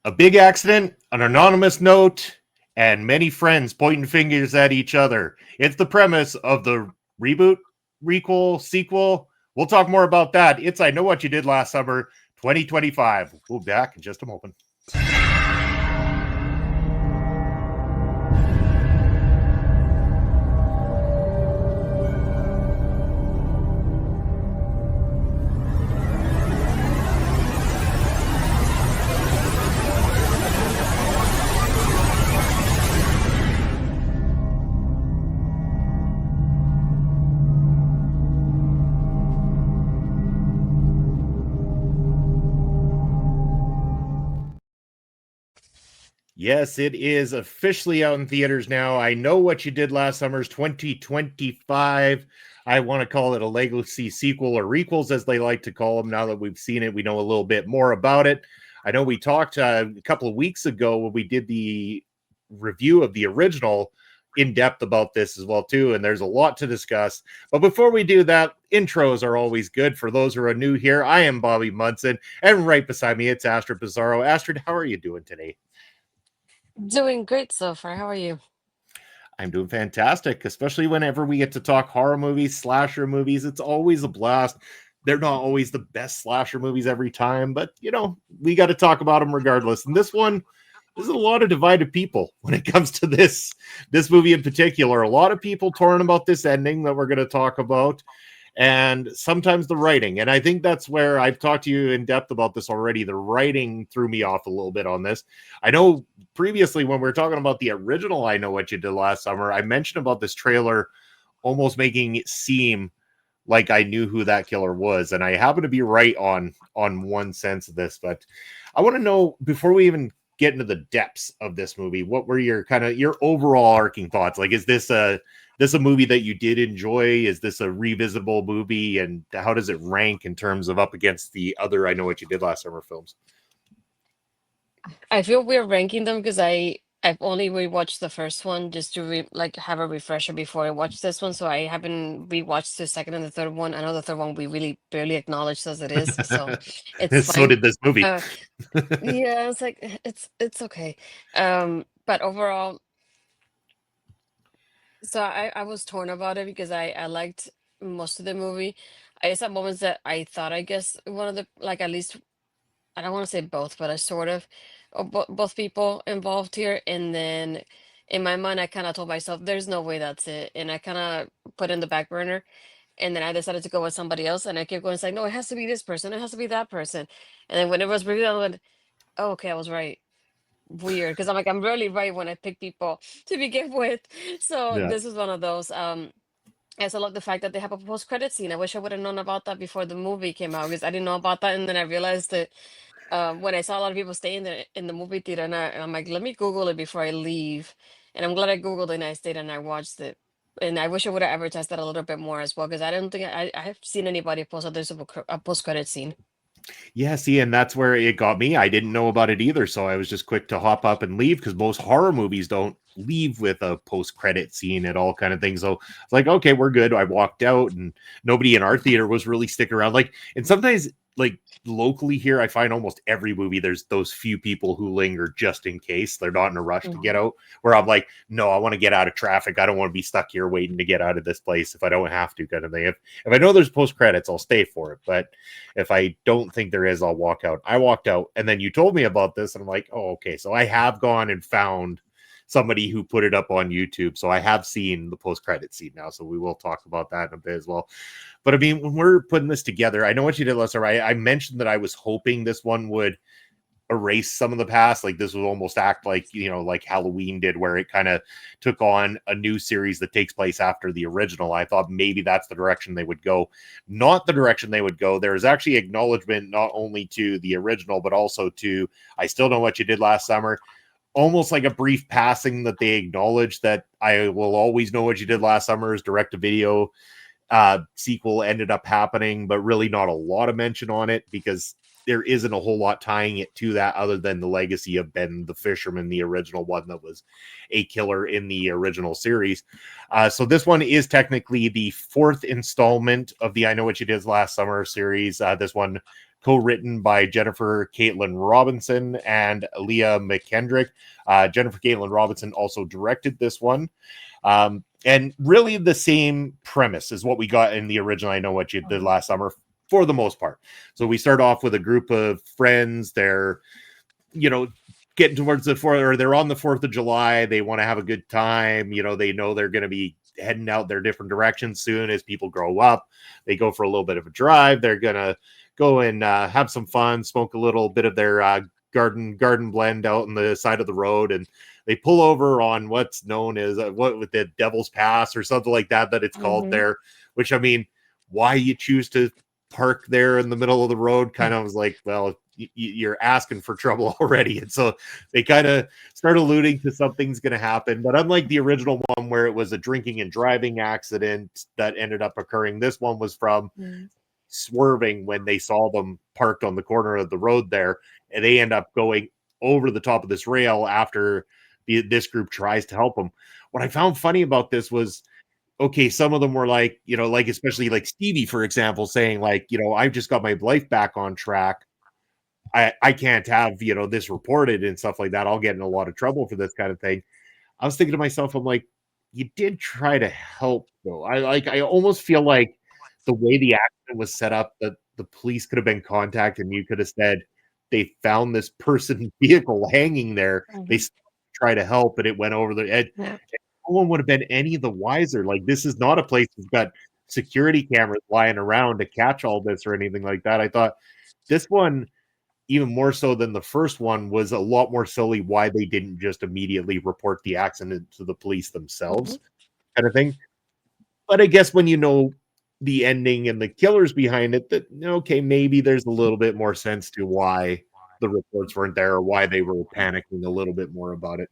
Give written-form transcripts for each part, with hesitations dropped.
A big accident, an anonymous note, and many friends pointing fingers at each other. It's the premise of the reboot, requel, sequel. We'll talk more about that. It's I Know What You Did Last Summer 2025. We'll be back in just a moment. Yes, it is officially out in theaters now. I Know What You Did Last Summer's 2025. I want to call it a legacy sequel or requels, as they like to call them. Now that we've seen it, we know a little bit more about it. I know we talked a couple of weeks ago when we did the review of the original in depth about this as well too, and there's a lot to discuss. But before we do that, intros are always good for those who are new here. I am Bobby Munson, and right beside me it's Astrid Pizarro. Astrid, how are you doing today? Doing great so far. How are you? I'm doing fantastic, especially whenever we get to talk horror movies, slasher movies. It's always a blast. They're not always the best slasher movies every time, but we got to talk about them regardless. And this one, there's a lot of divided people when it comes to this movie in particular. A lot of people torn about this ending that we're going to talk about, and sometimes the writing. And I think that's where I've talked to you in depth about this already. The writing threw me off a little bit on this. I know previously when we were talking about the original I Know What You Did Last Summer, I mentioned about this trailer almost making it seem like I knew who that killer was. And I happen to be right on one sense of this, but I want to know, before we even get into the depths of this movie, what were your overall arcing thoughts? Like, is this a movie that you did enjoy? Is this a revisitable movie? And how does it rank in terms of up against the other I Know What You Did Last Summer films? I feel we're ranking them because I've only rewatched the first one just to like have a refresher before I watch this one. So I haven't rewatched the second and the third one. I know the third one we really barely acknowledged as it is, so it's So fine. did this movie. Uh, yeah, it's like it's okay. But overall, so I was torn about it because I liked most of the movie. I just had moments that I thought I guess one of the like at least I don't want to say both, but I sort of, both people involved here. And then in my mind, I kind of told myself, there's no way that's it. And I kind of put in the back burner. And then I decided to go with somebody else. And I kept going, it's like, no, it has to be this person. It has to be that person. And then when it was revealed, I went, oh, okay, I was right. Weird. Because I'm like, I'm really right when I pick people to begin with. So Yeah. this is one of those. I also love the fact that they have a post-credit scene. I wish I would have known about that before the movie came out because I didn't know about that. And then I realized that when I saw a lot of people staying there in the movie theater, and I'm like, let me Google it before I leave. And I'm glad I Googled it and I stayed and I watched it. And I wish I would have advertised that a little bit more as well, because I don't think I have seen anybody post that there's a post credit scene. Yeah, see, and that's where it got me. I didn't know about it either, so I was just quick to hop up and leave because most horror movies don't leave with a post-credit scene at all, kind of thing. So it's like, okay, we're good. I walked out, and nobody in our theater was really sticking around. Like, and sometimes, like locally here, I find almost every movie there's those few people who linger just in case they're not in a rush to get Mhm. out. Where I'm like, no, I want to get out of traffic. I don't want to be stuck here waiting to get out of this place if I don't have to, kind of thing. If I know there's post credits, I'll stay for it. But if I don't think there is, I'll walk out. I walked out, and then you told me about this, and I'm like, oh, okay. So I have gone and found somebody who put it up on YouTube. So I have seen the post credit scene now. So we will talk about that in a bit as well. But I mean, when we're putting this together, I Know What You Did Last Summer. I mentioned that I was hoping this one would erase some of the past. Like this would almost act like, like Halloween did, where it kind of took on a new series that takes place after the original. I thought maybe that's the direction they would go. Not the direction they would go. There's actually acknowledgement not only to the original, but also to I Still Know What You Did Last Summer. Almost like a brief passing that they acknowledge that I Will Always Know What You Did Last Summer's direct to video sequel ended up happening, but really not a lot of mention on it because there isn't a whole lot tying it to that other than the legacy of Ben the Fisherman, the original one that was a killer in the original series. So this one is technically the fourth installment of the I Know What You Did Last Summer series. This one co-written by Jennifer Caitlin Robinson and Leah McKendrick. Jennifer Caitlin Robinson also directed this one. And really the same premise as what we got in the original I Know What You Did Last Summer for the most part. So we start off with a group of friends. They're, getting towards the 4th, or they're on the 4th of July. They want to have a good time. They know they're going to be heading out their different directions soon as people grow up. They go for a little bit of a drive. They're going to go and have some fun, smoke a little bit of their garden blend out on the side of the road, and they pull over on what's known as what with the Devil's Pass or something like that it's called there. Which, I mean, why you choose to park there in the middle of the road kind of was like, well, you're asking for trouble already. And so they kind of start alluding to something's going to happen. But unlike the original one where it was a drinking and driving accident that ended up occurring, this one was from swerving when they saw them parked on the corner of the road there, and they end up going over the top of this rail after this group tries to help them. What I found funny about this was, okay, some of them were like, like especially like Stevie, for example, saying like, I've just got my life back on track. I can't have, this reported and stuff like that. I'll get in a lot of trouble for this kind of thing. I was thinking to myself, I'm like, you did try to help though. I almost feel like the way the accident was set up, that the police could have been contacted and you could have said they found this person's vehicle hanging there. They try to help, and it went over the edge. No one would have been any the wiser. Like, this is not a place that's got security cameras lying around to catch all this or anything like that. I thought this one, even more so than the first one, was a lot more silly why they didn't just immediately report the accident to the police themselves, kind of thing. But I guess when you know the ending and the killers behind it, that okay, maybe there's a little bit more sense to why the reports weren't there or why they were panicking a little bit more about it.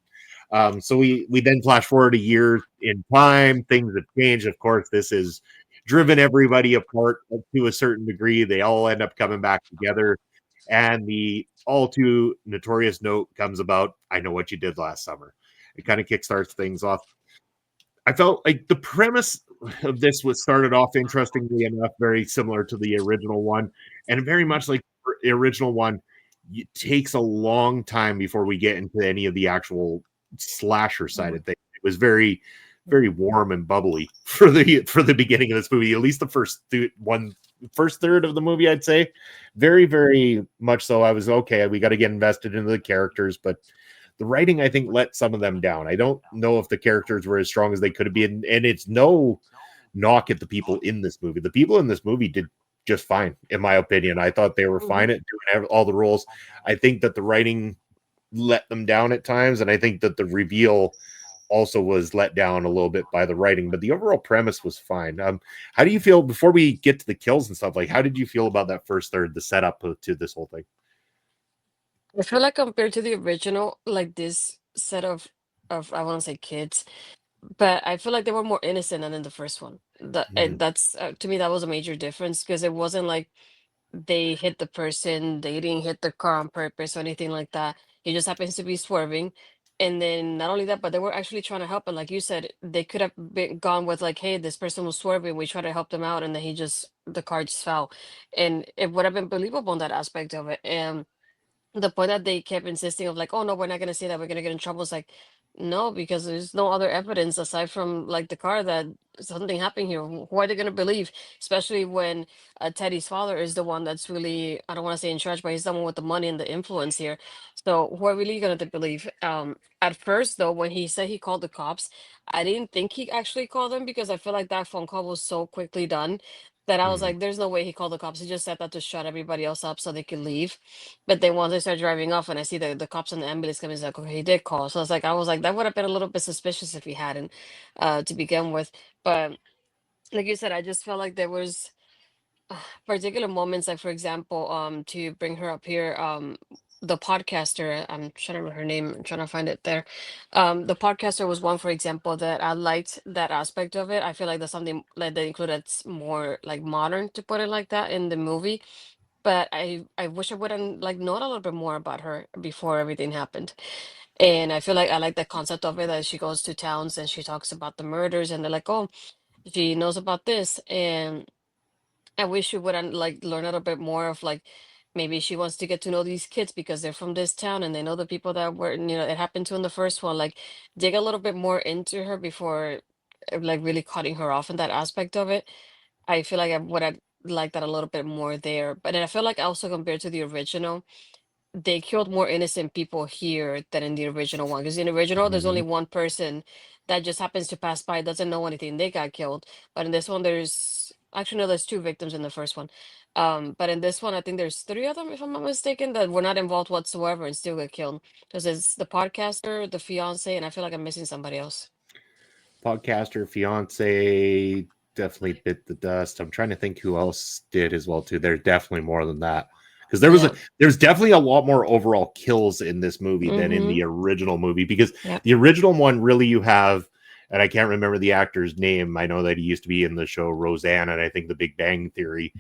So we then flash forward a year in time. Things have changed. Of course, this has driven everybody apart to a certain degree. They all end up coming back together. And the all too notorious note comes about, I Know What You Did Last Summer. It kind of kickstarts things off. I felt like the premise of this was started off, interestingly enough, very similar to the original one. And very much like the original one, it takes a long time before we get into any of the actual slasher side of things. It was very, very warm and bubbly for the beginning of this movie. At least the first third of the movie, I'd say. Very, very much so. I was okay. We got to get invested into the characters, but the writing, I think, let some of them down. I don't know if the characters were as strong as they could have been, and it's no knock at the people in this movie. The people in this movie did just fine, in my opinion. I thought they were fine at doing all the roles. I think that the writing let them down at times, and I think that the reveal also was let down a little bit by the writing, but the overall premise was fine. How do you feel, before we get to the kills and stuff, like how did you feel about that first third, the setup to this whole thing? I feel like compared to the original, like this set of I want to say kids, but I feel like they were more innocent than in the first one. That's to me that was a major difference because it wasn't like they hit the person, they didn't hit the car on purpose or anything like that. He just happens to be swerving. And then not only that, but they were actually trying to help. And like you said, they could have been gone with like, hey, this person was swerving. We tried to help them out, and then the car just fell. And it would have been believable in that aspect of it. And the point that they kept insisting of like, oh no, we're not gonna say that, we're gonna get in trouble. It's like, no, because there's no other evidence aside from like the car that something happened here. Who are they gonna believe? Especially when Teddy's father is the one that's really, I don't want to say in charge, but he's someone with the money and the influence here. So who are really gonna believe? At first though, when he said he called the cops, I didn't think he actually called them because I feel like that phone call was so quickly done that I was like, there's no way he called the cops. He just said that to shut everybody else up so they could leave. But then once I start driving off and I see the cops and the ambulance coming, it's like, okay, he did call. So I was like, that would have been a little bit suspicious if he hadn't, to begin with. But like you said, I just felt like there was particular moments, like for example, to bring her up here, the podcaster, I'm trying to remember her name, I'm trying to find it there. The podcaster was one, for example, that I liked that aspect of it. I feel like that's something like they included that's more like modern, to put it like that, in the movie. But I wish I would have like known a little bit more about her before everything happened. And I feel like I like the concept of it, that she goes to towns and she talks about the murders, and they're like, oh, she knows about this. And I wish we would have like learned a little bit more of like maybe she wants to get to know these kids because they're from this town and they know the people that were, it happened to in the first one. Like, dig a little bit more into her before, like, really cutting her off in that aspect of it. I feel like I would have liked that a little bit more there. But then I feel like also compared to the original, they killed more innocent people here than in the original one. Because in the original, there's only Mhm. one person that just happens to pass by, doesn't know anything, they got killed. But in this one, there's actually no, there's two victims in the first one. But in this one, I think there's three of them, if I'm not mistaken, that were not involved whatsoever and still get killed. Because it's the podcaster, the fiance, and I feel like I'm missing somebody else. Podcaster, fiance, definitely bit the dust. I'm trying to think who else did as well too. There's definitely more than that because Yeah. there's definitely a lot more overall kills in this movie than in Mm-hmm. the original movie because Yep. the original one really you have, and I can't remember the actor's name. I know that he used to be in the show Roseanne and I think The Big Bang Theory.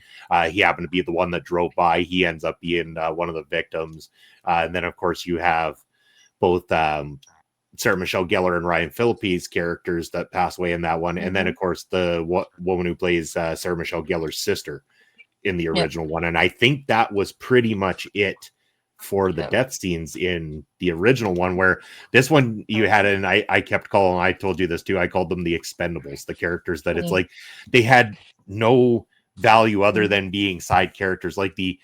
He happened to be the one that drove by. He ends up being one of the victims, and then of course you have both Sarah Michelle Gellar and Ryan Phillippe's characters that pass away in that one, and then Mm-hmm. of course the woman who plays Sarah Michelle Gellar's sister in the Yep. original one, and I think that was pretty much it for the Yep. death scenes in the original one. Where this one you had, and I kept calling, I told you this too, I called them the expendables, the characters that it's Yeah. like they had no value other Mm-hmm. than being side characters, like the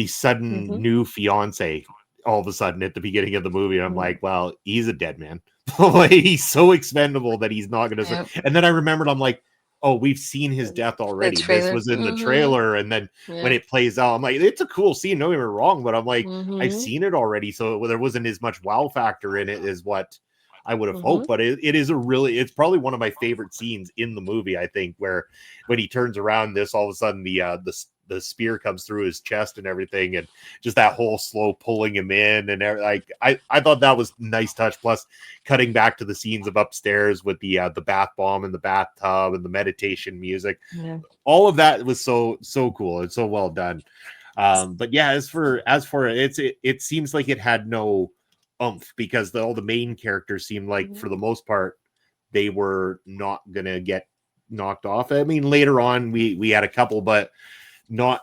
sudden Mm-hmm. new fiance all of a sudden at the beginning of the movie. And I'm Mm-hmm. like, well, he's a dead man. Like, he's so expendable that he's not going to. Yep. And then I remembered, I'm like, oh, we've seen his death The already. This trailer. was in the Mm-hmm. trailer. And then when Yep. it plays out, I'm like, it's a cool scene. Don't get me wrong. But I'm like, I've Mm-hmm. seen it already. So there wasn't as much wow factor in it as what I would have Mm-hmm. hoped. But it is it's probably one of my favorite scenes in the movie, I think, where when he turns around, this all of a sudden the spear comes through his chest and everything, and just that whole slow pulling him in, and like I thought that was a nice touch. Plus, cutting back to the scenes of upstairs with the bath bomb and the bathtub and the meditation music, Yeah. all of that was so cool and so well done. But yeah, as for it seems like it had no oomph because all the main characters seemed like for Mhm. the most part they were not gonna get knocked off. I mean, later on we had a couple, but not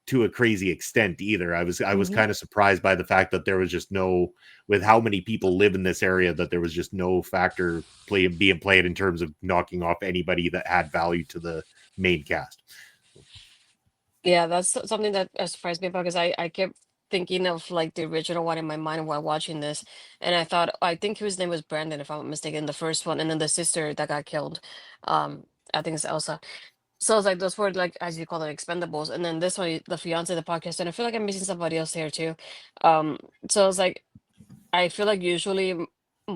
to a crazy extent either. I was Mhm. kind of surprised by the fact that there was just no, with how many people live in this area, that there was just no factor being played in terms of knocking off anybody that had value to the main cast. Yeah, that's something that surprised me about because I kept thinking of like the original one in my mind while watching this, and I thought I think his name was Brandon if I'm not mistaken, the first one, and then the sister that got killed, um, I think it's Elsa. So it's like those were like as you call them expendables, and then this one, the fiance, the podcast, and I feel like I'm missing somebody else here too. Um, so it's like I feel like usually I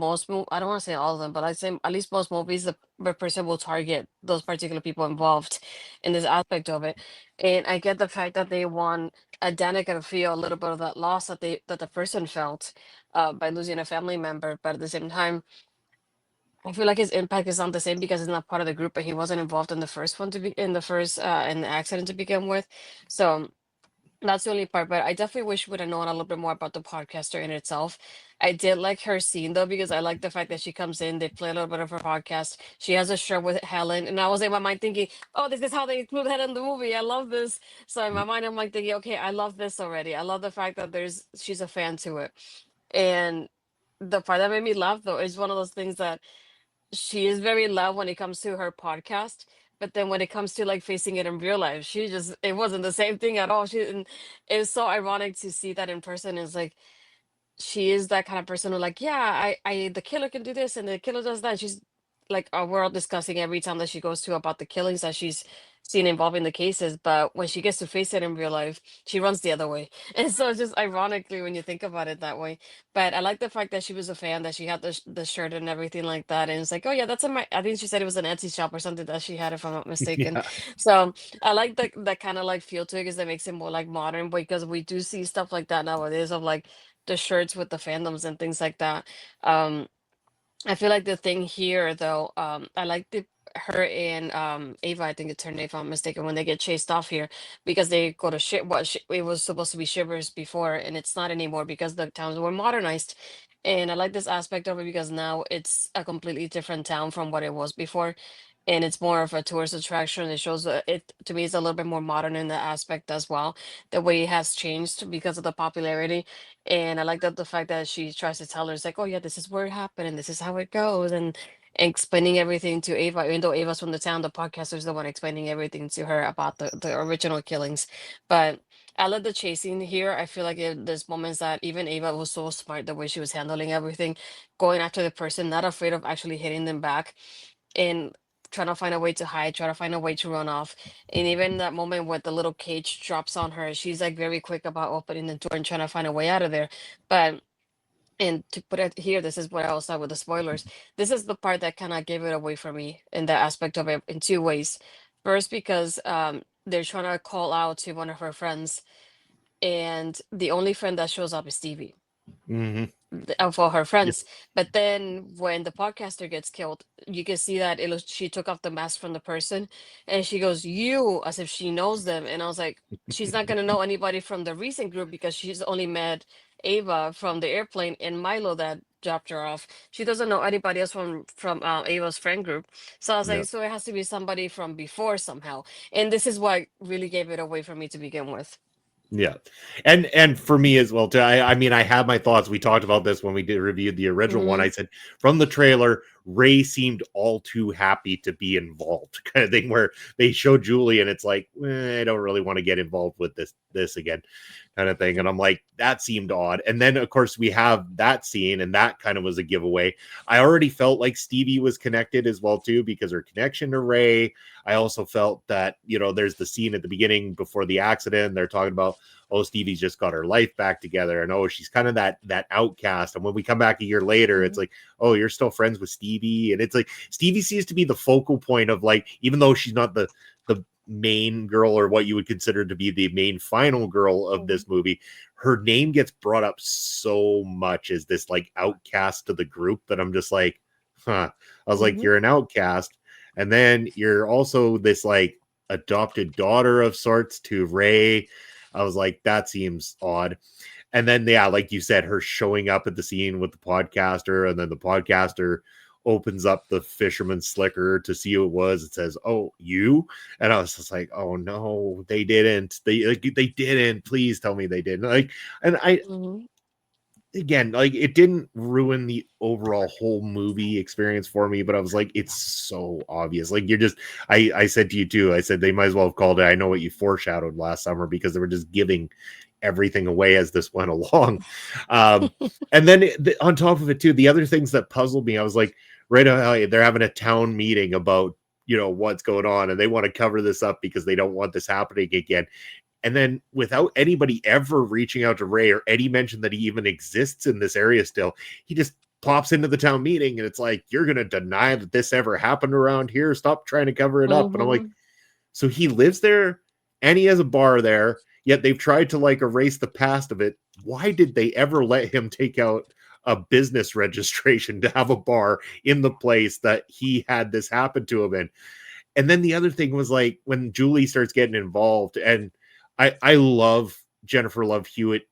don't want to say all of them, but I'd say at least most movies, the person will target those particular people involved in this aspect of it. And I get the fact that they want Danica to feel a little bit of that loss that the person felt by losing a family member, but at the same time, I feel like his impact is not the same because he's not part of the group and he wasn't involved in the first one to be in the first in the accident to begin with. So that's the only part, but I definitely wish we would have known a little bit more about the podcaster in itself. I did like her scene though, because I like the fact that she comes in, they play a little bit of her podcast. She has a show with Helen, and I was in my mind thinking, oh, this is how they include Helen in the movie. I love this. So in my mind, I'm like thinking, okay, I love this already. I love the fact that she's a fan to it. And the part that made me laugh though is one of those things that she is very loud when it comes to her podcast, but then when it comes to like facing it in real life, it wasn't the same thing at all. And it was so ironic to see that in person. It's like she is that kind of person who like, yeah, the killer can do this and the killer does that. She's like, we're all discussing every time that she goes to about the killings that she's seen involving the cases, but when she gets to face it in real life, she runs the other way. And so it's just ironically when you think about it that way. But I like the fact that she was a fan, that she had the shirt and everything like that, and it's like, oh yeah, that's in my, I think she said it was an Etsy shop or something that she had, if I'm not mistaken. Yeah. So I like that kind of like feel to it because that makes it more like modern, because we do see stuff like that nowadays of like the shirts with the fandoms and things like that. Um, I feel like the thing here though, I like the her and Ava, I think it's her name if I'm not mistaken, when they get chased off here because they go to shit it was supposed to be Shivers before and it's not anymore because the towns were modernized. And I like this aspect of it because now it's a completely different town from what it was before. and it's more of a tourist attraction. It shows it to me. It's a little bit more modern in that aspect as well. The way it has changed because of the popularity, and I like that the fact that she tries to tell her, it's like, oh yeah, this is where it happened, and this is how it goes, and explaining everything to Ava. Even though Ava's from the town, the podcaster is the one explaining everything to her about the original killings. But I love the chasing here. I feel like there's moments that even Ava was so smart the way she was handling everything, going after the person, not afraid of actually hitting them back, and trying to find a way to hide, trying to find a way to run off. And even that moment where the little cage drops on her, she's like very quick about opening the door and trying to find a way out of there. But and to put it here, this is what I will start with the spoilers. This is the part that kind of gave it away for me in the aspect of it in two ways. First, because they're trying to call out to one of her friends, and the only friend that shows up is Stevie Mm-hmm. for her Yeah. friends. But then when the podcaster gets killed, you can see that it was she took off the mask from the person, and she goes, "You," as if she knows them. And I was like, she's not gonna know anybody from the recent group because she's only met Ava from the airplane and Milo that dropped her off. She doesn't know anybody else from Ava's friend group. So I was Yeah. like, so it has to be somebody from before somehow. And this is what really gave it away for me to begin with. Yeah, and for me as well too. I mean, I have my thoughts. We talked about this when we did reviewed the original one. Mm-hmm. I said from the trailer, Ray seemed all too happy to be involved, kind of thing. Where they show Julie, and it's like, I don't really want to get involved with this again, kind of thing. And I'm like, that seemed odd. And then of course we have that scene, and that kind of was a giveaway. I already felt like Stevie was connected as well too, because her connection to Ray. I also felt that, there's the scene at the beginning before the accident. They're talking about, oh, Stevie's just got her life back together, and oh, she's kind of that outcast. And when we come back a year later, it's like, oh, you're still friends with Stevie, and it's like Stevie seems to be the focal point of, like, even though she's not the main girl or what you would consider to be the main final girl of this movie, her name gets brought up so much as this like outcast to the group that I'm just like, I was like, you're an outcast. And then you're also this like adopted daughter of sorts to Ray. I was like, that seems odd. And then, yeah, like you said, her showing up at the scene with the podcaster, and then the podcaster opens up the fisherman's slicker to see who it was. It says, "Oh, you?" And I was just like, "Oh no, they didn't. They didn't. Please tell me they didn't." Like, and I again, like, it didn't ruin the overall whole movie experience for me, but I was like, it's so obvious. Like, you're just, I said to you too, I said they might as well have called it I Know What You Foreshadowed last summer, because they were just giving everything away as this went along. And then on top of it too, the other things that puzzled me, I was like, they're having a town meeting about, what's going on, and they want to cover this up because they don't want this happening again. And then without anybody ever reaching out to Ray or any mention that he even exists in this area still, he just pops into the town meeting, and it's like, you're going to deny that this ever happened around here? Stop trying to cover it up. And I'm like, so he lives there and he has a bar there, yet they've tried to like erase the past of it. Why did they ever let him take out a business registration to have a bar in the place that he had this happen to him in? And then the other thing was, like, when Julie starts getting involved, and I love Jennifer Love Hewitt,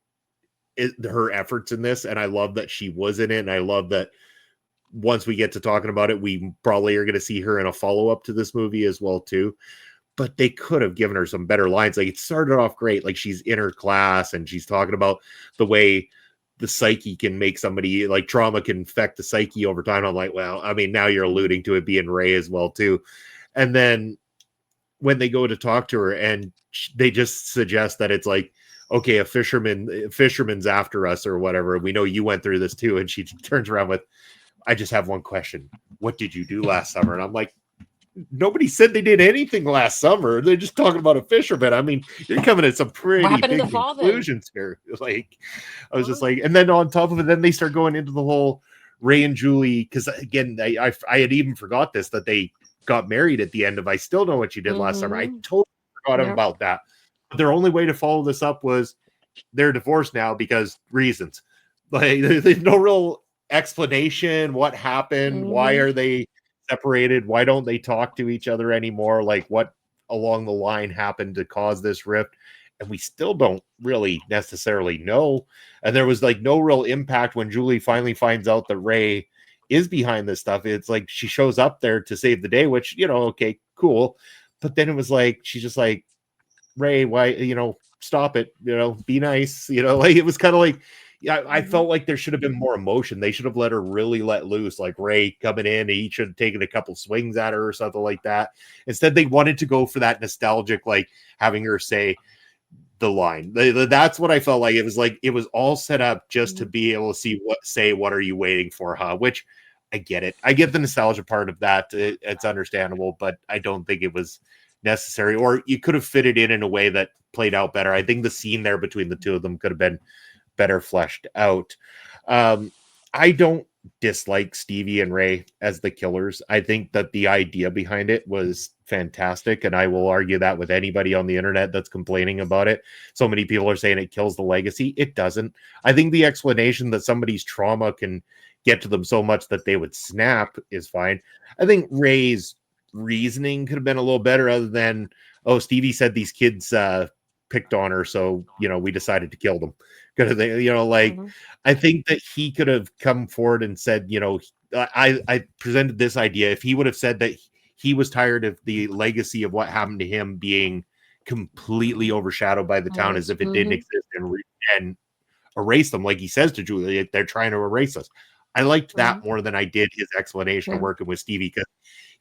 her efforts in this, and I love that she was in it, and I love that once we get to talking about it, we probably are going to see her in a follow-up to this movie as well too. But they could have given her some better lines. Like, it started off great, like she's in her class and she's talking about the way the psyche can make somebody, like, trauma can affect the psyche over time. I'm like, well, I mean, now you're alluding to it being Ray as well too. And then when they go to talk to her, and they just suggest that it's like, okay, a fisherman's after us or whatever. We know you went through this too. And she turns around with, I just have one question. What did you do last summer? And I'm like, nobody said they did anything last summer. They're just talking about a fisherman. I mean, you're coming at some pretty big conclusions here. Like, I was just like, and then on top of it, then they start going into the whole Ray and Julie, because again, I had even forgot this, that they got married at the end of I Still Know What You Did Last Summer. I totally forgot about that. But their only way to follow this up was they're divorced now because reasons. Like, there's no real explanation. What happened? Why are they separated? Why don't they talk to each other anymore? Like, what along the line happened to cause this rift? And we still don't really necessarily know. And there was like no real impact when Julie finally finds out that Ray is behind this stuff. It's like she shows up there to save the day, which, okay, cool. But then it was like she's just like, Ray, why, stop it, be nice, like it was kind of like, yeah, I Hmm. felt like there should have been more emotion. They should have let her really let loose, like Ray coming in, he should have taken a couple swings at her or something like that. Instead, they wanted to go for that nostalgic, like having her say the line. That's what I felt like. It was like it was all set up just to be able to see what are you waiting for, huh? Which I get it. I get the nostalgia part of that. It's understandable, but I don't think it was necessary, or you could have fit it in a way that played out better. I think the scene there between the two of them could have been better fleshed out. Um, I don't dislike Stevie and Ray as the killers. I think that the idea behind it was fantastic, and I will argue that with anybody on the internet that's complaining about it. So many people are saying it kills the legacy. It doesn't. I think the explanation that somebody's trauma can get to them so much that they would snap is fine. I think Ray's reasoning could have been a little better, other than, oh, Stevie said these kids picked on her, so we decided to kill them. Kind of thing, like Hmm. I think that he could have come forward and said, I presented this idea. If he would have said that he was tired of the legacy of what happened to him being completely overshadowed by the town as if it didn't Hmm. exist, and erase them, like he says to Julia, they're trying to erase us. I liked that more than I did his explanation of Hmm. working with Stevie, because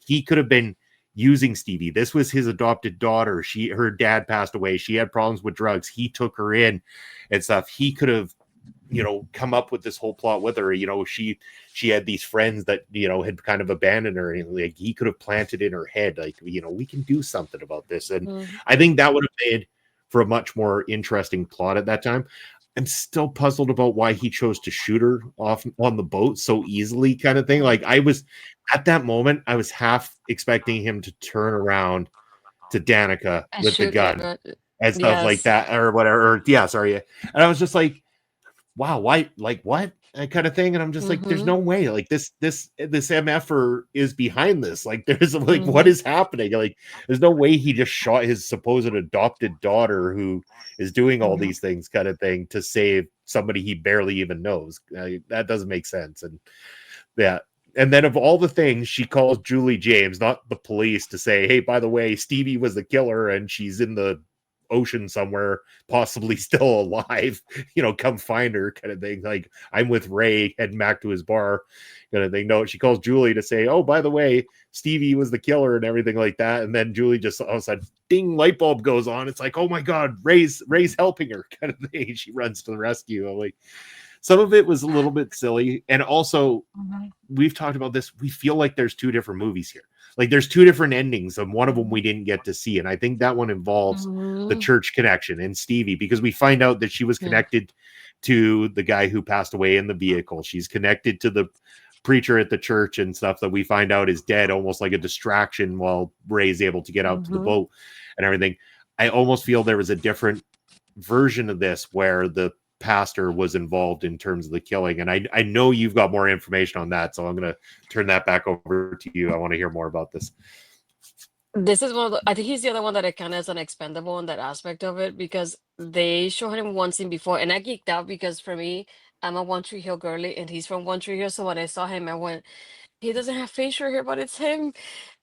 he could have been using Stevie. This was his adopted daughter. Her dad passed away. She had problems with drugs. He took her in and stuff. He could have, come up with this whole plot with her. She had these friends that, had kind of abandoned her, and like he could have planted in her head, like, we can do something about this. And Hmm. I think that would have made for a much more interesting plot at that time. I'm still puzzled about why he chose to shoot her off on the boat so easily, kind of thing. Hmm. Like I was at that moment, I was half expecting him to turn around to Danica And with the shoot gun her. and stuff like Yes. that, or whatever. Or, yeah, sorry. And I was just like, wow, why, like what? Kind of thing. And I'm just like, there's Hmm. no way. Like this MFer is behind this. Like there's like, what Hmm. is happening? Like, there's no way he just shot his supposed adopted daughter who is doing all Hmm. these things, kind of thing, to save somebody he barely even knows. That doesn't make sense. And yeah. And then of all the things, she calls Julie James, not the police, to say, hey, by the way, Stevie was the killer and she's in the ocean somewhere, possibly still alive. Come find her, kind of thing. Like, I'm with Ray heading back to his bar, kind of thing. No, she calls Julie to say, oh, by the way, Stevie was the killer and everything like that. And then Julie just all of a sudden, ding, light bulb goes on. It's like, oh my God, Ray's helping her, kind of thing. She runs to the rescue. I'm like, some of it was a little bit silly. And also, Hmm. we've talked about this. We feel like there's two different movies here. Like there's two different endings, and one of them we didn't get to see. And I think that one involves the Hmm. church connection and Stevie, because we find out that she was Yeah. connected to the guy who passed away in the vehicle. She's connected to the preacher at the church and stuff that we find out is dead, almost like a distraction while Ray's able to get out to the Hmm. boat and everything. I almost feel there was a different version of this where the pastor was involved in terms of the killing. And I know you've got more information on that, so I'm going to turn that back over to you. I want to hear more about this. This is one of the, I think he's the other one that I kind of is an expendable in that aspect of it because they showed him one scene before and I geeked out because for me, I'm a One Tree Hill girly and he's from One Tree Hill. So when I saw him, I went, he doesn't have facial hair, but it's him.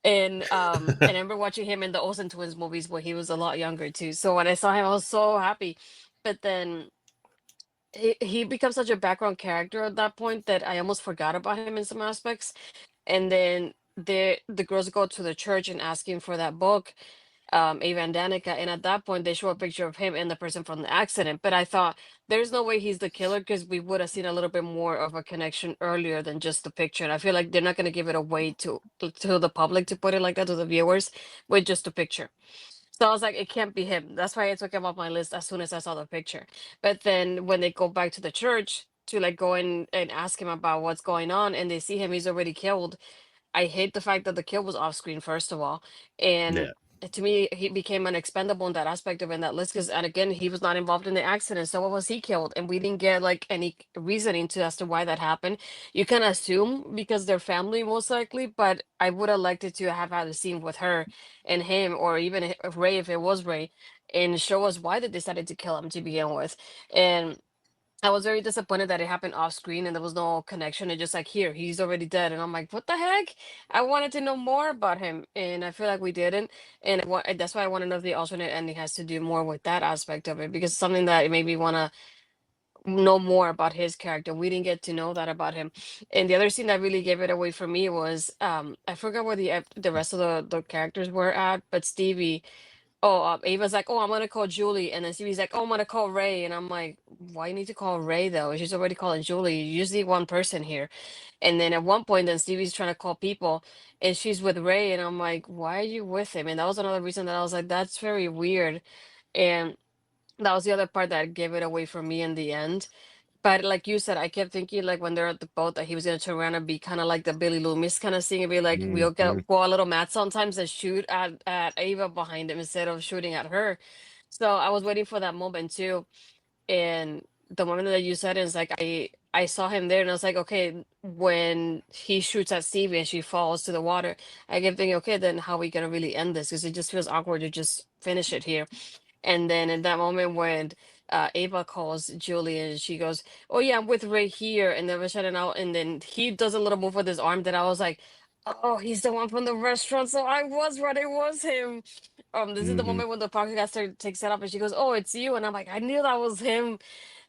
And I remember watching him in the Olsen Twins movies where he was a lot younger too. So when I saw him, I was so happy. But then he becomes such a background character at that point that I almost forgot about him in some aspects. And then the girls go to the church and ask him for that book, Ava and Danica, and at that point they show a picture of him and the person from the accident. But I thought there's no way he's the killer because we would have seen a little bit more of a connection earlier than just the picture. And I feel like they're not going to give it away to the public, to put it like that, to the viewers, with just a picture. So I was like, it can't be him. That's why I took him off my list as soon as I saw the picture. But then when they go back to the church to like go in and ask him about what's going on and they see him, he's already killed. I hate the fact that the kill was off screen, first of all. And Yeah. to me, he became an expendable in that aspect of in that list. Because, and again, he was not involved in the accident. So what was he killed? And we didn't get like any reasoning to as to why that happened. You can assume because they're family, most likely. But I would have liked it to have had a scene with her and him, or even Ray if it was Ray, and show us why they decided to kill him to begin with. And I was very disappointed that it happened off screen and there was no connection. It just like, here, he's already dead, and I'm like, what the heck? I wanted to know more about him, and I feel like we didn't. And that's why I want to know if the alternate ending has to do more with that aspect of it, because it's something that it made me want to know more about his character. We didn't get to know that about him. And the other scene that really gave it away for me was I forgot where the rest of the characters were at, but Stevie. Oh, Ava's like, oh, I'm gonna call Julie, and then Stevie's like, oh, I'm gonna call Ray, and I'm like, why you need to call Ray though? She's already calling Julie. You just need one person here. And then at one point, then Stevie's trying to call people, and she's with Ray, and I'm like, why are you with him? And that was another reason that I was like, that's very weird. And that was the other part that gave it away for me in the end. But like you said, I kept thinking like when they're at the boat that he was gonna turn around and be kind of like the Billy Loomis kind of thing and be like, we'll Mhm. go a little mad sometimes and shoot at Ava behind him instead of shooting at her. So I was waiting for that moment too. And the moment that you said it is like I saw him there and I was like, okay, when he shoots at Stevie and she falls to the water, I kept thinking, okay, then how are we gonna really end this? Because it just feels awkward to just finish it here. And then in that moment when Ava calls Julie and she goes, "Oh yeah, I'm with Ray here," and then we're shutting out, and then he does a little move with his arm that I was like, "Oh, he's the one from the restaurant." So I was right, it was him. This is the Mhm. moment when the podcaster takes it up and she goes, "Oh, it's you," and I'm like, "I knew that was him."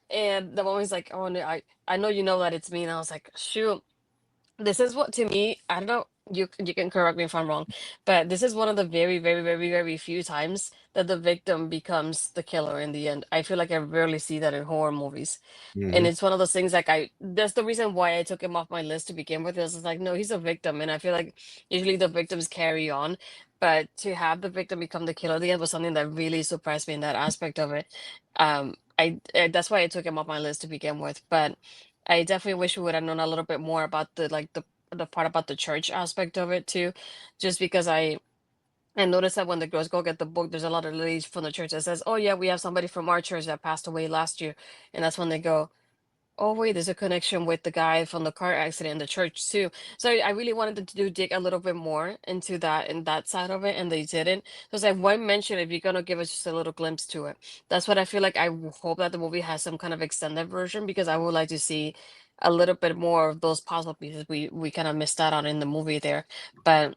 And the moment he's like, "Oh, no, I know you know that it's me," and I was like, "Shoot." This is what to me, I don't know, you can correct me if I'm wrong, but this is one of the very, very, very, very few times that the victim becomes the killer in the end. I feel like I rarely see that in horror movies. And Mhm. it's one of those things like that's the reason why I took him off my list to begin with. Is like, no, he's a victim. And I feel like usually the victims carry on. But to have the victim become the killer at the end was something that really surprised me in that aspect of it. That's why I took him off my list to begin with. But I definitely wish we would have known a little bit more about the part about the church aspect of it too. Just because I noticed that when the girls go get the book, there's a lot of ladies from the church that says, "Oh yeah, we have somebody from our church that passed away last year," and that's when they go, "Oh wait, there's a connection with the guy from the car accident in the church too." So I really wanted to dig a little bit more into that and that side of it, and they didn't. So it's like, why mention if you're gonna give us just a little glimpse to it? That's what I feel like. Hope that the movie has some kind of extended version because I would like to see a little bit more of those puzzle pieces we kind of missed out on in the movie there. But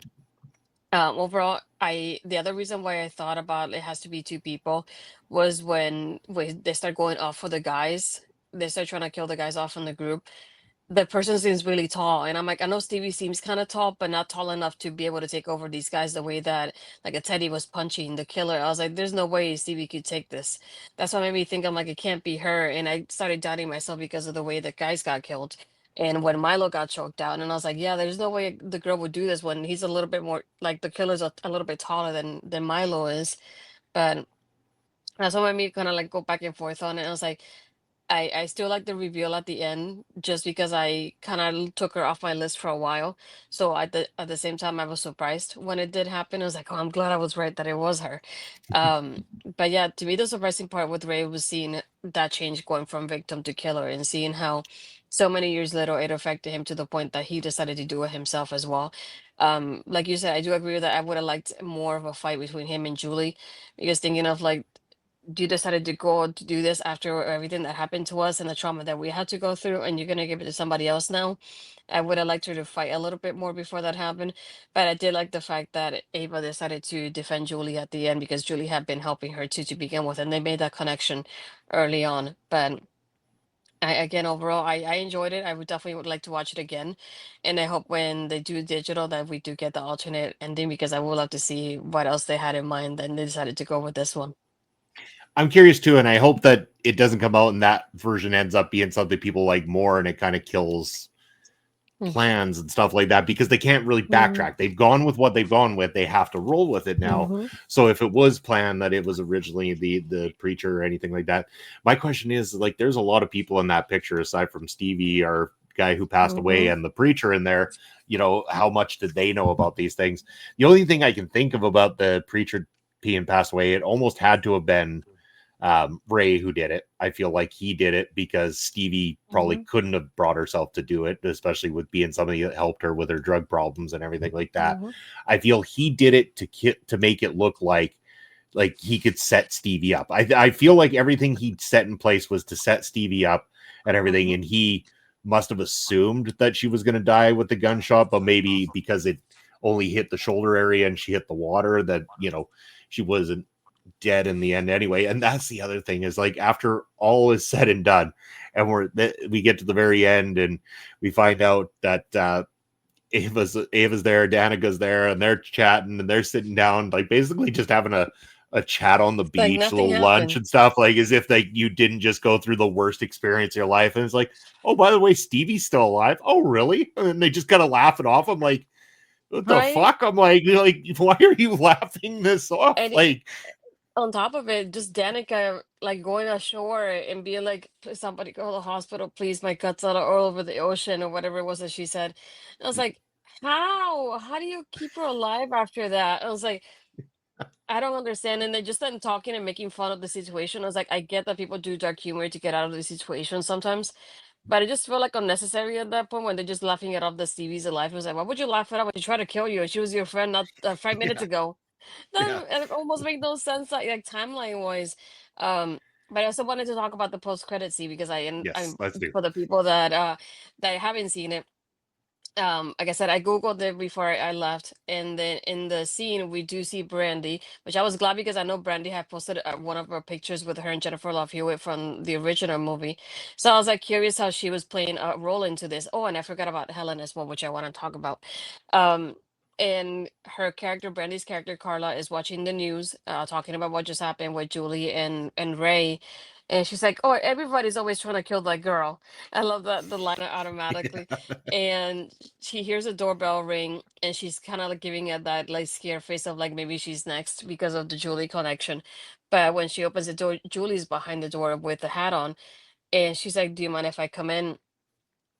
overall, I the other reason why I thought about it has to be two people was when they start going off for the guys. They start trying to kill the guys off in the group. The person seems really tall, and I'm like, I know Stevie seems kind of tall, but not tall enough to be able to take over these guys the way that like a Teddy was punching the killer. I was like, there's no way Stevie could take this. That's what made me think I'm like, it can't be her, and I started doubting myself because of the way the guys got killed. And when Milo got choked out, and I was like, yeah, there's no way the girl would do this when he's a little bit more like the killer's a little bit taller than Milo is. But that's what made me kind of like go back and forth on it. I was like, I still like the reveal at the end just because I kind of took her off my list for a while. So at the same time, I was surprised when it did happen. I was like, oh, I'm glad I was right that it was her. Um, but yeah, to me, the surprising part with Ray was seeing that change going from victim to killer and seeing how so many years later it affected him to the point that he decided to do it himself as well. Like you said, I do agree with that. I would have liked more of a fight between him and Julie because thinking of like you decided to go to do this after everything that happened to us and the trauma that we had to go through, and you're gonna give it to somebody else now. I would have liked her to fight a little bit more before that happened, but I did like the fact that Ava decided to defend Julie at the end because Julie had been helping her too to begin with, and they made that connection early on. But again, overall, I enjoyed it. I would definitely would like to watch it again, and I hope when they do digital that we do get the alternate ending because I would love to see what else they had in mind. Then they decided to go with this one. I'm curious too, and I hope that it doesn't come out and that version ends up being something people like more, and it kind of kills plans and stuff like that because they can't really Mm-hmm. backtrack. They've gone with what they've gone with. They have to roll with it now. Mm-hmm. So if it was planned that it was originally the preacher or anything like that, my question is like, there's a lot of people in that picture aside from Stevie, our guy who passed away, Mm-hmm. and the preacher in there. You know, how much did they know about these things? The only thing I can think of about the preacher being passed away, it almost had to have been Ray who did it. I feel like he did it because Stevie probably Mhm, couldn't have brought herself to do it, especially with being somebody that helped her with her drug problems and everything like that. mhm, I feel he did it to make it look like he could set Stevie up. I feel like everything he set in place was to set Stevie up and everything, and he must have assumed that she was going to die with the gunshot, but maybe because it only hit the shoulder area and she hit the water, that she wasn't dead in the end anyway. And that's the other thing, is like after all is said and done, and we get to the very end and we find out that Ava's there, Danica's there, and they're chatting and they're sitting down, like basically just having a chat on the Like beach, nothing little lunch happened. and stuff, like as if you didn't just go through the worst experience of your life. And it's like, oh, by the way, Stevie's still alive. Oh, really? And they just kind of laugh it off. I'm like, what the Right? fuck? I'm like, why are you laughing this off? And Like, on top of it, just Danica like going ashore and being like, Somebody go to the hospital, please. My guts are all over the ocean," or whatever it was that she said. And I was like, how? How do you keep her alive after that? I was like, I don't understand. And they just then talking and making fun of the situation. I was like, I get that people do dark humor to get out of the situation sometimes, but I just feel like unnecessary at that point when they're just laughing it off that Stevie's alive. I was like, why would you laugh it up when she tried to kill you and she was your friend not 5 minutes yeah, ago? yeah, It almost make no sense, like timeline wise. Um, but I also wanted to talk about the post credit scene because yes, I'm let's do. for the people that haven't seen it. Like I said, I googled it before I left, and then in the scene we do see Brandy, which I was glad because I know Brandy had posted one of her pictures with her and Jennifer Love Hewitt from the original movie. So I was like curious how she was playing a role into this. Oh, and I forgot about Helen as well, which I want to talk about. um and her character, Brandy's character Carla, is watching the news, talking about what just happened with Julie and Ray, and she's like, oh, everybody's always trying to kill that girl. I love that, the line automatically. And she hears a doorbell ring and she's kind of like giving it that like scared face of like maybe she's next because of the Julie connection. But when she opens the door, Julie's behind the door with the hat on, and she's like, do you mind if I come in?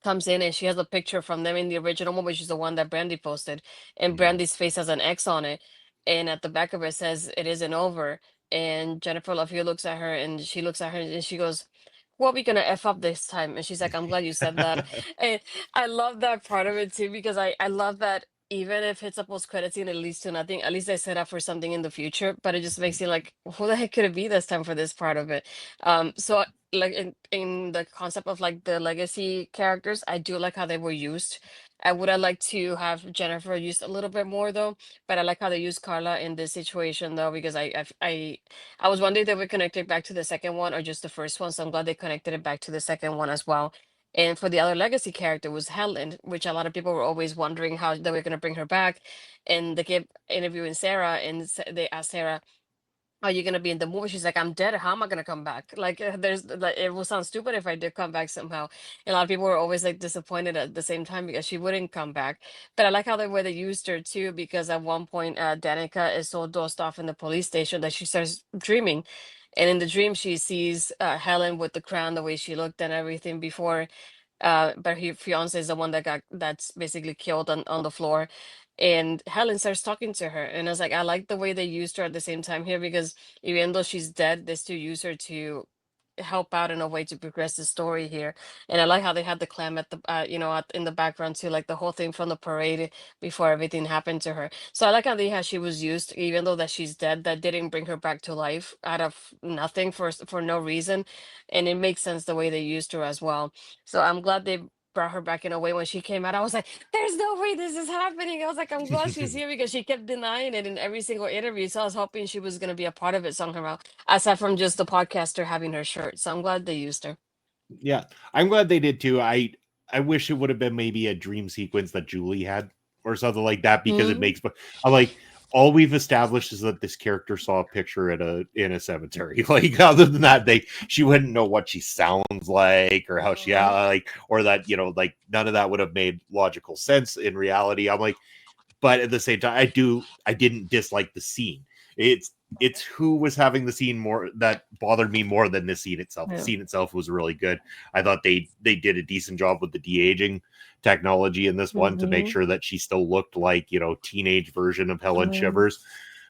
Comes in and she has a picture from them in the original one, which is the one that Brandy posted, and Mhm. Brandy's face has an X on it, and at the back of it says it isn't over. And Jennifer Love Hewitt looks at her and she looks at her and she goes, "What we gonna f up this time?" And she's like, "I'm glad you said that." And I love that part of it too because I love that even if it's a post credit scene, it leads to nothing. At least they set up for something in the future, but it just makes you like, who the heck could it be this time for this part of it? So like in the concept of like the legacy characters, I do like how they were used. I would have liked to have Jennifer used a little bit more though, but I like how they used Carla in this situation though because I was wondering if they would connect it back to the second one or just the first one, so I'm glad they connected it back to the second one as well. And for the other legacy character was Helen, which a lot of people were always wondering how they were going to bring her back. And they kept interviewing Sarah, and they asked Sarah, are you gonna be in the movie? She's like, I'm dead. How am I gonna come back? Like, there's like, it will sound stupid if I did come back somehow. And a lot of people were always like disappointed at the same time because she wouldn't come back. But I like how the way they used her too, because at one point, Danica is so dosed off in the police station that she starts dreaming, and in the dream she sees Helen with the crown, the way she looked and everything before, but her fiance is the one that's basically killed on the floor. And Helen starts talking to her, and I was like, I like the way they used her at the same time here because even though she's dead, they still use her to help out in a way to progress the story here. And I like how they had the clam at the in the background too, like the whole thing from the parade before everything happened to her. So I like how she was used, even though that she's dead, that didn't bring her back to life out of nothing for no reason, and it makes sense the way they used her as well. So I'm glad they brought her back in a way. When she came out, I was like, there's no way this is happening. I was like, I'm glad she's here because she kept denying it in every single interview. So I was hoping she was going to be a part of it somehow, aside from just the podcaster having her shirt. So I'm glad they used her. Yeah, I'm glad they did too. I wish it would have been maybe a dream sequence that Julie had or something like that, because it Hmm. makes. But I like, all we've established is that this character saw a picture at a cemetery. Like, other than that, she wouldn't know what she sounds like or how she Hmm. like, or that, like none of that would have made logical sense in reality. I'm like, but at the same time, I didn't dislike the scene. It's who was having the scene more that bothered me more than the scene itself. The Yeah. scene itself was really good. I thought they did a decent job with the de-aging technology in this one to make Hmm. sure that she still looked like, teenage version of Helen Hmm. Shivers.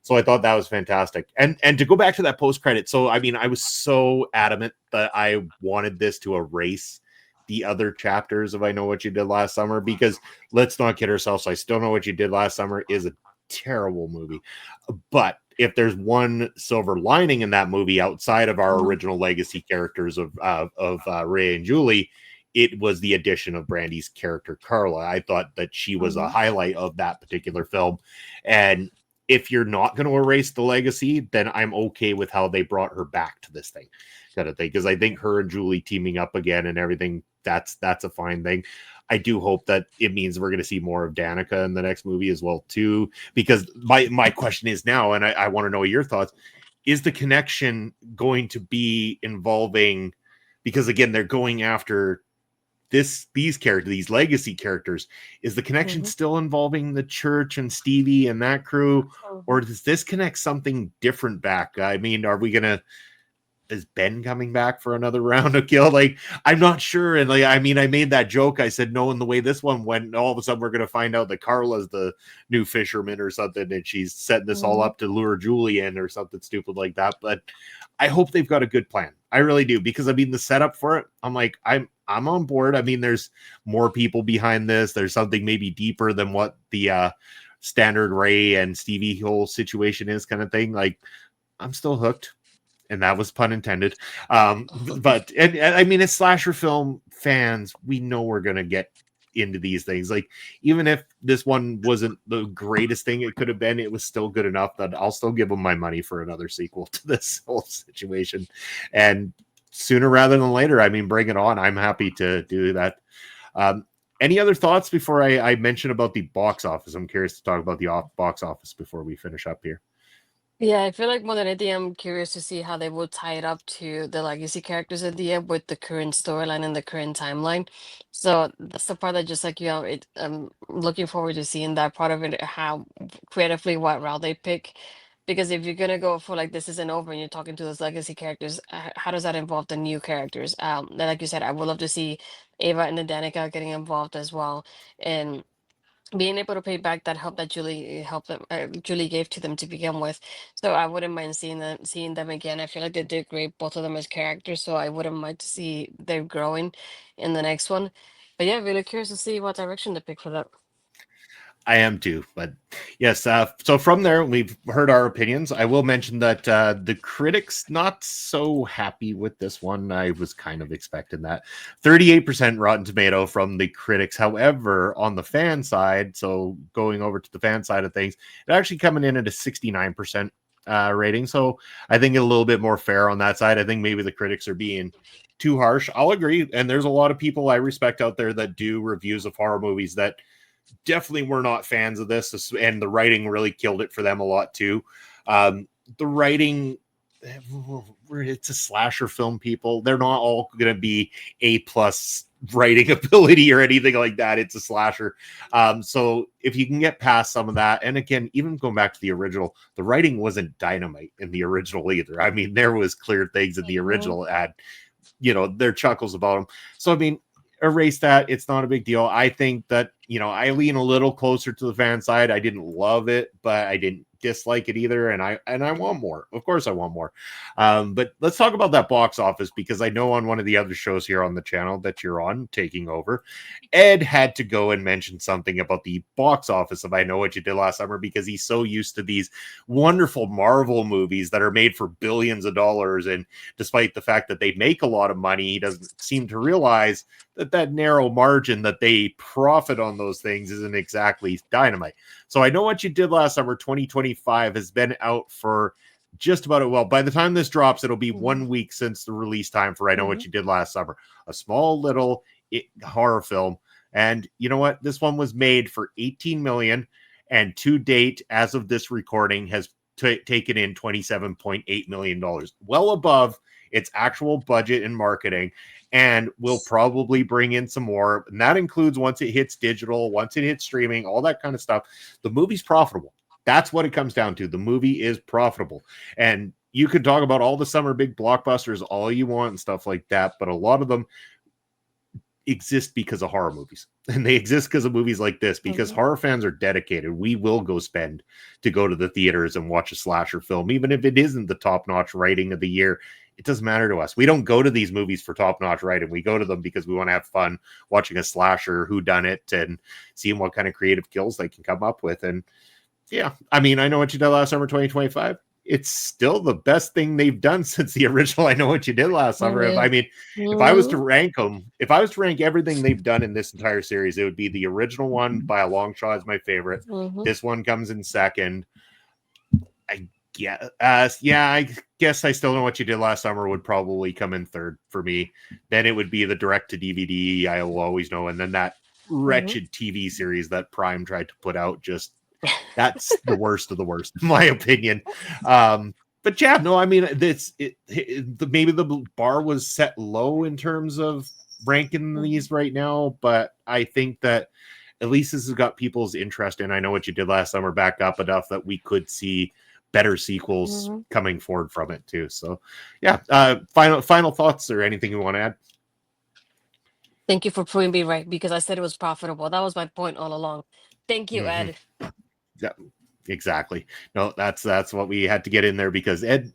So I thought that was fantastic. And to go back to that post credit, so I mean, I was so adamant that I wanted this to erase the other chapters of I Know What You Did Last Summer, because let's not kid ourselves, I Still Know What You Did Last Summer is a terrible movie. But if there's one silver lining in that movie outside of our original legacy characters of Ray and Julie, it was the addition of Brandy's character Carla. I thought that she was a highlight of that particular film. And if you're not going to erase the legacy, then I'm okay with how they brought her back to this thing, kind of thing. Because I think her and Julie teaming up again and everything, that's a fine thing. I do hope that it means we're going to see more of Danica in the next movie as well, too. Because my question is now, and I want to know your thoughts, is the connection going to be involving, because again, they're going after these characters, these legacy characters, is the connection still involving the church and Stevie and that crew, or does this connect something different back? I mean, are we gonna, is Ben coming back for another round of kill? Like, I'm not sure. And like, I mean, I made that joke. I said, no, in the way this one went, all of a sudden we're going to find out that Carla's the new fisherman or something, and she's setting this all up to lure Julie in or something stupid like that. But I hope they've got a good plan. I really do, because I mean, the setup for it, I'm like, I'm on board. I mean, there's more people behind this. There's something maybe deeper than what the standard Ray and Stevie whole situation is, kind of thing. Like, I'm still hooked. And that was pun intended. But and I mean, as slasher film fans, we know we're going to get into these things. Like, even if this one wasn't the greatest thing it could have been, it was still good enough that I'll still give them my money for another sequel to this whole situation. And sooner rather than later, I mean, bring it on. I'm happy to do that. Any other thoughts before I mention about the box office? I'm curious to talk about the box office before we finish up here. Yeah, I feel like more than anything, I'm curious to see how they will tie it up to the legacy characters at the end with the current storyline and the current timeline. So that's the part that just like, I'm looking forward to seeing that part of it, how creatively what route they pick. Because if you're gonna go for like this isn't over and you're talking to those legacy characters, how does that involve the new characters? Like you said, I would love to see Ava and the Danica getting involved as well. And being able to pay back that help that Julie gave to them to begin with. So I wouldn't mind seeing them again. I feel like they did great, both of them as characters. So I wouldn't mind to see them growing in the next one. But yeah, really curious to see what direction to pick for that. I am too, but yes. So from there, we've heard our opinions. I will mention that the critics not so happy with this one. I was kind of expecting that. 38% Rotten Tomato from the critics. However, on the fan side, so going over to the fan side of things, it actually coming in at a 69% rating. So I think a little bit more fair on that side. I think maybe the critics are being too harsh. I'll agree. And there's a lot of people I respect out there that do reviews of horror movies that definitely were not fans of this, and the writing really killed it for them a lot too. The writing, it's a slasher film, people. They're not all going to be A+ writing ability or anything like that. It's a slasher. So if you can get past some of that, and again, even going back to the original, the writing wasn't dynamite in the original either. I mean, there was clear things in the original that had, their chuckles about them. So, I mean, erase that. It's not a big deal. I think that, I lean a little closer to the fan side. I didn't love it, but I didn't dislike it either. And I want more. Of course I want more. But let's talk about that box office, because I know on one of the other shows here on the channel that you're on, taking over, Ed had to go and mention something about the box office of I Know What You Did Last Summer, because he's so used to these wonderful Marvel movies that are made for billions of dollars. And despite the fact that they make a lot of money, he doesn't seem to realize that narrow margin that they profit on those things isn't exactly dynamite. So I Know What You Did Last Summer 2025 has been out for just about it. Well, by the time this drops, it'll be 1 week since the release time for I Know What You Did Last Summer. A small little horror film. And you know what? This one was made for 18 million, and to date, as of this recording, has taken in $27.8 million, well above its actual budget and marketing, and will probably bring in some more. And that includes once it hits digital, once it hits streaming, all that kind of stuff. The movie's profitable. That's what it comes down to. The movie is profitable. And you could talk about all the summer big blockbusters all you want and stuff like that, but a lot of them exist because of horror movies, and they exist because of movies like this, because horror fans are dedicated. We will go spend to go to the theaters and watch a slasher film, even if it isn't the top-notch writing of the year. It doesn't matter to us. We don't go to these movies for top-notch writing. We go to them because we want to have fun watching a slasher whodunit and seeing what kind of creative kills they can come up with. And yeah, I mean, I Know What You Did Last Summer 2025. it's still the best thing they've done since the original I Know What You Did Last Summer. Yeah. I mean, if I was to rank them, if I was to rank everything they've done in this entire series, it would be the original one by a long shot is my favorite. This one comes in second. I guess I Still Know What You Did Last Summer would probably come in third for me. Then it would be the direct to DVD, I Will Always Know, and then that wretched TV series that Prime tried to put out. Just that's the worst of the worst, in my opinion. But yeah, no, I mean, maybe the bar was set low in terms of ranking these right now, but I think that at least this has got people's interest in I Know What You Did Last Summer back up enough that we could see better sequels coming forward from it too. So yeah, final thoughts or anything you want to add? Thank you for proving me right, because I said it was profitable. That was my point all along. Thank you, Ed. Yeah, exactly. No, that's what we had to get in there, because Ed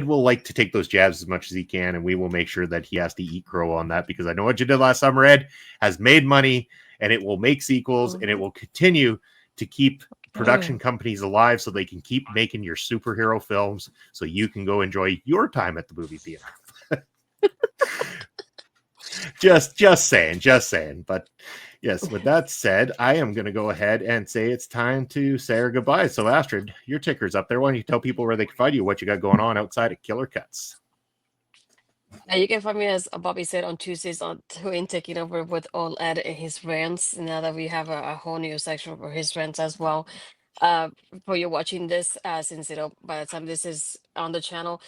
will like to take those jabs as much as he can, and we will make sure that he has to eat crow on that, because I Know What You Did Last Summer, Ed, has made money, and it will make sequels, and it will continue to keep production companies alive so they can keep making your superhero films so you can go enjoy your time at the movie theater. just saying. But yes, with that said, I am going to go ahead and say it's time to say our goodbye. So Astrid, your ticker's up there. Why don't you tell people where they can find you, what you got going on outside of Killer Cuts? You can find me, as Bobby said, on Tuesdays on Twin, taking over with Old Ed and his rants. Now that we have a whole new section for his rants as well. For you watching this, since by the time this is on the channel,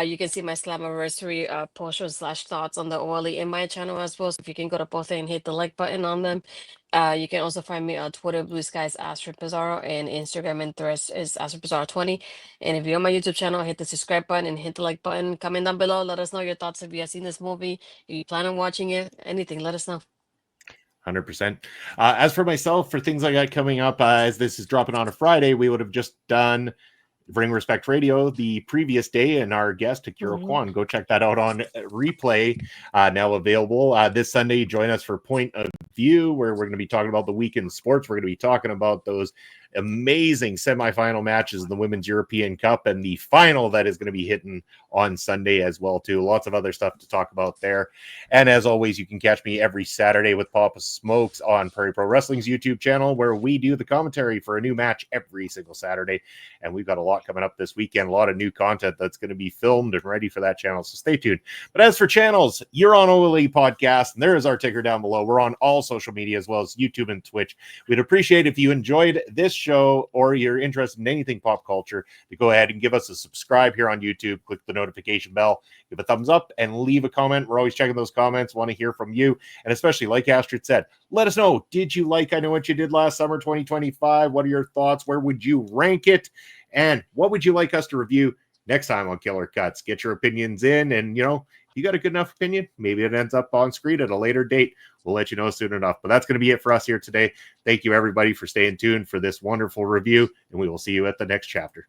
you can see my Slammiversary portion / thoughts on the OLE in my channel as well. So if you can go to both and hit the like button on them. You can also find me on Twitter, Blue Skies Astrid Pizarro, and Instagram and Threads is Astrid Pizarro 20. And if you're on my YouTube channel, hit the subscribe button and hit the like button. Comment down below. Let us know your thoughts if you have seen this movie. If you plan on watching it, anything, let us know. 100%. As for myself, for things I got coming up, as this is dropping on a Friday, we would have just done Bring Respect Radio the previous day, and our guest, Akira Kwan. Go check that out on replay, now available. This Sunday, join us for Point of View, where we're going to be talking about the week in sports. We're going to be talking about those amazing semifinal matches in the Women's European Cup, and the final that is going to be hitting on Sunday as well too. Lots of other stuff to talk about there. And as always, you can catch me every Saturday with Papa Smokes on Prairie Pro Wrestling's YouTube channel, where we do the commentary for a new match every single Saturday. And we've got a lot coming up this weekend, a lot of new content that's going to be filmed and ready for that channel, so stay tuned. But as for channels, you're on OLE Podcast, and there is our ticker down below. We're on all social media as well as YouTube and Twitch. We'd appreciate if you enjoyed this show or you're interested in anything pop culture to go ahead and give us a subscribe here on YouTube, click the notification bell, give a thumbs up, and leave a comment. We're always checking those comments, want to hear from you, and especially, like Astrid said, let us know, did you like I Know What You Did Last Summer 2025? What are your thoughts? Where would you rank it? And what would you like us to review next time on Killer Cuts? Get your opinions in, and you got a good enough opinion, maybe it ends up on screen at a later date. We'll let you know soon enough. But that's going to be it for us here today. Thank you, everybody, for staying tuned for this wonderful review, and we will see you at the next chapter.